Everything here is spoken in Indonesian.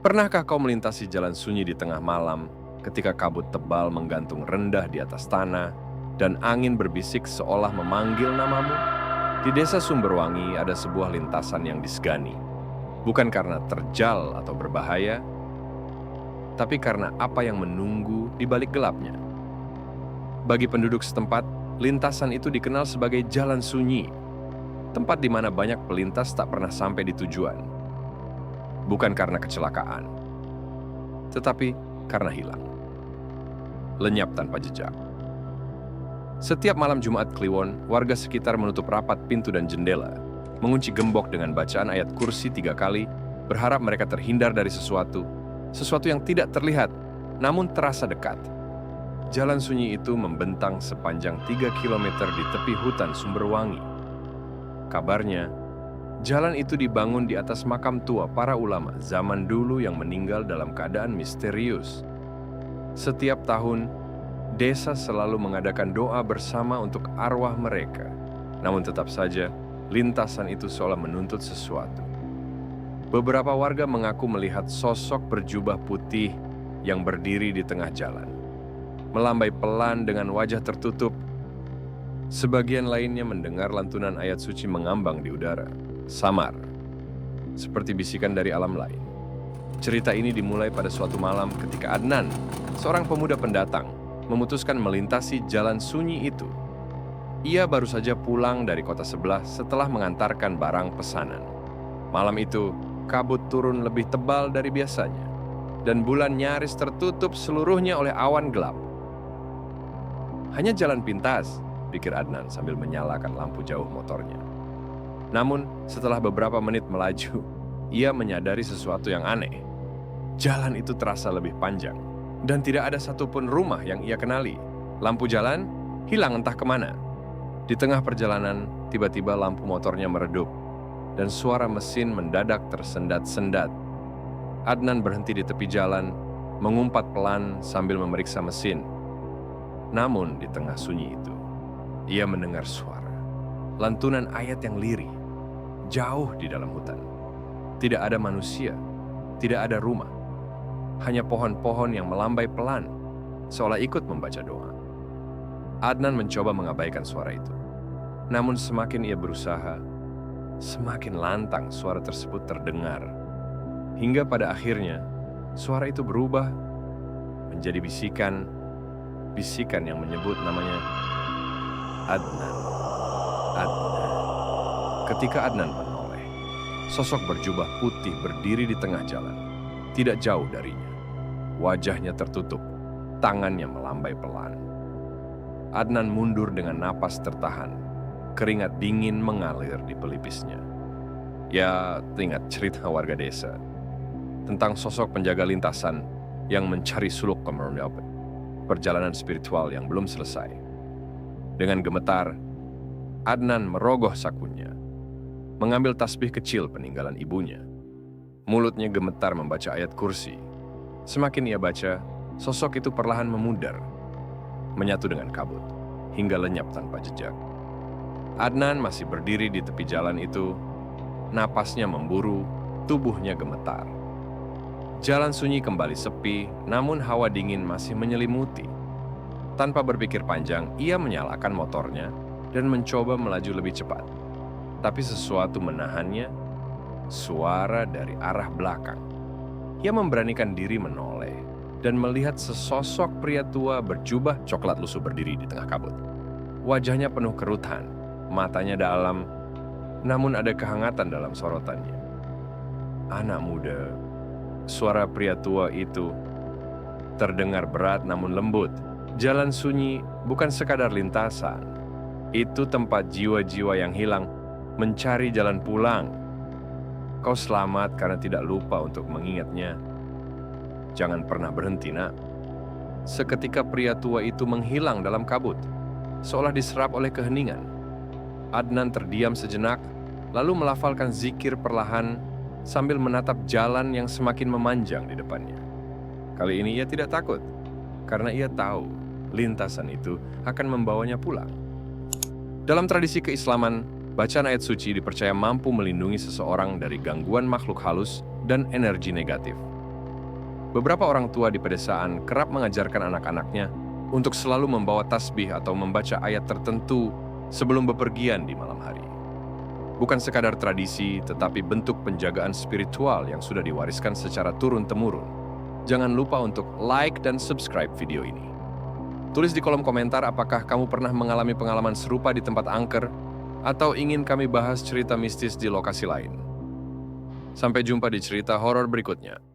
Pernahkah kau melintasi jalan sunyi di tengah malam ketika kabut tebal menggantung rendah di atas tanah dan angin berbisik seolah memanggil namamu? Di desa Sumberwangi ada sebuah lintasan yang disegani, bukan karena terjal atau berbahaya, tapi karena apa yang menunggu di balik gelapnya. Bagi penduduk setempat, lintasan itu dikenal sebagai jalan sunyi, tempat di mana banyak pelintas tak pernah sampai di tujuan. Bukan karena kecelakaan, tetapi karena hilang, lenyap tanpa jejak. Setiap malam Jumat Kliwon, warga sekitar menutup rapat pintu dan jendela, mengunci gembok dengan bacaan ayat kursi 3 kali, berharap mereka terhindar dari sesuatu yang tidak terlihat, namun terasa dekat. Jalan sunyi itu membentang sepanjang 3 kilometer di tepi hutan Sumberwangi. Kabarnya, jalan itu dibangun di atas makam tua para ulama zaman dulu yang meninggal dalam keadaan misterius. Setiap tahun, desa selalu mengadakan doa bersama untuk arwah mereka. Namun tetap saja, lintasan itu seolah menuntut sesuatu. Beberapa warga mengaku melihat sosok berjubah putih yang berdiri di tengah jalan, melambai pelan dengan wajah tertutup. Sebagian lainnya mendengar lantunan ayat suci mengambang di udara, samar, seperti bisikan dari alam lain. Cerita ini dimulai pada suatu malam ketika Adnan, seorang pemuda pendatang, memutuskan melintasi jalan sunyi itu. Ia baru saja pulang dari kota sebelah setelah mengantarkan barang pesanan. Malam itu, kabut turun lebih tebal dari biasanya, dan bulan nyaris tertutup seluruhnya oleh awan gelap. Hanya jalan pintas, pikir Adnan sambil menyalakan lampu jauh motornya. Namun, setelah beberapa menit melaju, ia menyadari sesuatu yang aneh. Jalan itu terasa lebih panjang, dan tidak ada satupun rumah yang ia kenali. Lampu jalan hilang entah kemana. Di tengah perjalanan, tiba-tiba lampu motornya meredup, dan suara mesin mendadak tersendat-sendat. Adnan berhenti di tepi jalan, mengumpat pelan sambil memeriksa mesin. Namun di tengah sunyi itu, ia mendengar suara, lantunan ayat yang lirih, jauh di dalam hutan. Tidak ada manusia, tidak ada rumah, hanya pohon-pohon yang melambai pelan, seolah ikut membaca doa. Adnan mencoba mengabaikan suara itu. Namun semakin ia berusaha, semakin lantang suara tersebut terdengar. Hingga pada akhirnya, suara itu berubah menjadi bisikan yang menyebut namanya Adnan. Adnan. Ketika Adnan menoleh, sosok berjubah putih berdiri di tengah jalan, tidak jauh darinya. Wajahnya tertutup, tangannya melambai pelan. Adnan mundur dengan napas tertahan, keringat dingin mengalir di pelipisnya. Ya, teringat cerita warga desa tentang sosok penjaga lintasan yang mencari suluk kemerdekaan, perjalanan spiritual yang belum selesai. Dengan gemetar, Adnan merogoh sakunya, mengambil tasbih kecil peninggalan ibunya. Mulutnya gemetar membaca ayat kursi. Semakin ia baca, sosok itu perlahan memudar, menyatu dengan kabut, hingga lenyap tanpa jejak. Adnan masih berdiri di tepi jalan itu, napasnya memburu, tubuhnya gemetar. Jalan sunyi kembali sepi, namun hawa dingin masih menyelimuti. Tanpa berpikir panjang, ia menyalakan motornya dan mencoba melaju lebih cepat. Tapi sesuatu menahannya, suara dari arah belakang. Ia memberanikan diri menoleh dan melihat sesosok pria tua berjubah coklat lusuh berdiri di tengah kabut. Wajahnya penuh kerutan, matanya dalam, namun ada kehangatan dalam sorotannya. Anak muda, suara pria tua itu terdengar berat namun lembut. Jalan sunyi bukan sekadar lintasan. Itu tempat jiwa-jiwa yang hilang mencari jalan pulang. Kau selamat karena tidak lupa untuk mengingatnya. Jangan pernah berhenti, nak. Seketika pria tua itu menghilang dalam kabut, seolah diserap oleh keheningan. Adnan terdiam sejenak, lalu melafalkan zikir perlahan sambil menatap jalan yang semakin memanjang di depannya. Kali ini ia tidak takut, karena ia tahu lintasan itu akan membawanya pulang. Dalam tradisi keislaman, bacaan ayat suci dipercaya mampu melindungi seseorang dari gangguan makhluk halus dan energi negatif. Beberapa orang tua di pedesaan kerap mengajarkan anak-anaknya untuk selalu membawa tasbih atau membaca ayat tertentu sebelum bepergian di malam hari. Bukan sekadar tradisi, tetapi bentuk penjagaan spiritual yang sudah diwariskan secara turun-temurun. Jangan lupa untuk like dan subscribe video ini. Tulis di kolom komentar apakah kamu pernah mengalami pengalaman serupa di tempat angker atau ingin kami bahas cerita mistis di lokasi lain. Sampai jumpa di cerita horor berikutnya.